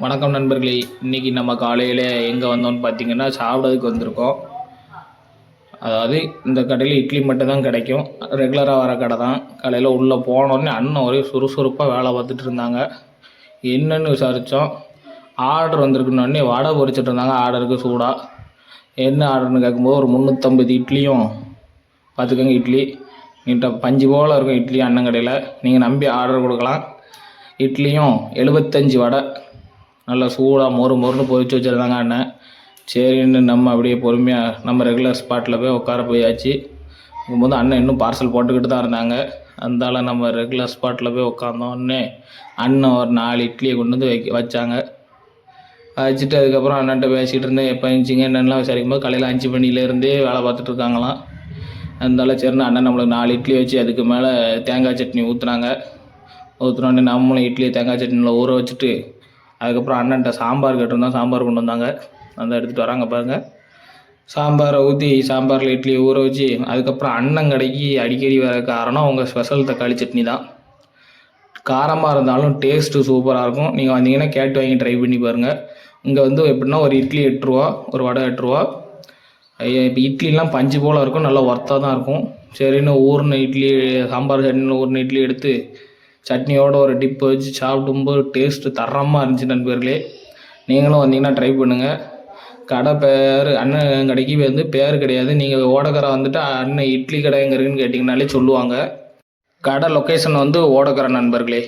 வணக்கம் நண்பர்களே. இன்றைக்கி நம்ம காலையில் எங்கே வந்தோம்னு பார்த்தீங்கன்னா சாப்பிட்றதுக்கு வந்திருக்கோம். அதாவது இந்த கடையில் இட்லி மட்டும் தான் கிடைக்கும். ரெகுலராக வர கடை தான். காலையில் உள்ளே போனோடனே அண்ணன் ஒரே சுறுசுறுப்பாக வேலை பார்த்துட்டு இருந்தாங்க. என்னென்னு விசாரித்தோம். ஆர்டர் வந்திருக்குன்னொடனே வடை பொரிச்சிட்டு இருந்தாங்க. ஆர்டருக்கு சூடாக என்ன ஆர்டர்னு கேட்கும்போது ஒரு 350 இட்லியும் பார்த்துக்கோங்க. இட்லி நீட்ட பஞ்சு போல் இருக்கும் இட்லி அண்ணன் கடையில். நீங்கள் நம்பி ஆர்டர் கொடுக்கலாம். இட்லியும் 75 வடை நல்லா சூடாக மொறுன்னு பொரிச்சு வச்சுருந்தாங்க அண்ணன். சரின்னு நம்ம அப்படியே பொறுமையாக நம்ம ரெகுலர் ஸ்பாட்டில் போய் உட்கார போயாச்சு. இருக்கும்போது அண்ணன் இன்னும் பார்சல் போட்டுக்கிட்டு தான் இருந்தாங்க. அதனால நம்ம ரெகுலர் ஸ்பாட்டில் போய் உட்காந்தோடனே அண்ணன் ஒரு 4 இட்லியை கொண்டு வந்து வச்சாங்க. வச்சுட்டு அதுக்கப்புறம் அண்ணன்ட்ட பேசிகிட்டு இருந்தேன். எப்போ இருந்துச்சிங்க என்னென்னலாம் விசாரிக்கும் போது காலையில் 5 மணிலேருந்தே வேலை பார்த்துட்டு இருக்காங்களாம். அதனால சரின்னு அண்ணன் நம்மளுக்கு 4 இட்லி வச்சு அதுக்கு மேலே தேங்காய் சட்னி ஊற்றுனாங்க. ஊற்றுனோடனே நம்மளும் இட்லியை தேங்காய் சட்னியில் ஊற வச்சுட்டு அதுக்கப்புறம் அண்ணன்ட்ட சாம்பார் கேட்டிருந்தோம். சாம்பார் கொண்டு வந்தாங்க. அந்த எடுத்துகிட்டு வராங்க பாருங்கள். சாம்பாரை ஊற்றி சாம்பாரில் இட்லியை ஊற வச்சு அதுக்கப்புறம் அண்ணன் கடைக்கு அடிக்கடி வர காரணம் அவங்க ஸ்பெஷல் தக்காளி சட்னி தான். காரமாக இருந்தாலும் டேஸ்ட்டு சூப்பராக இருக்கும். நீங்கள் வந்தீங்கன்னா கேட்டு வாங்கி ட்ரை பண்ணி பாருங்கள். இங்கே வந்து எப்படின்னா ஒரு இட்லி 8 ரூபா, ஒரு வடை 8 ரூபா. இப்போ இட்லிலாம் பஞ்சு போல் இருக்கும், நல்லா ஒர்த்தாக தான் இருக்கும். சரின்னு ஊறின இட்லி சாம்பார் சட்னியில் ஊறின இட்லி எடுத்து சட்னியோடு ஒரு டிப்பு வச்சு சாப்பிடும்போது டேஸ்ட்டு தரமாக இருந்துச்சு நண்பர்களே. நீங்களும் வந்தீங்கன்னா ட்ரை பண்ணுங்கள். கடை பேர் அண்ணன் கடைக்கு வந்து பேர் கிடையாது. நீங்கள் ஓடக்கரை வந்துட்டு அண்ணன் இட்லி கடை எங்கே இருக்குன்னு கேட்டிங்கனாலே சொல்லுவாங்க. கடை லொக்கேஷன் வந்து ஓடக்கரை நண்பர்களே.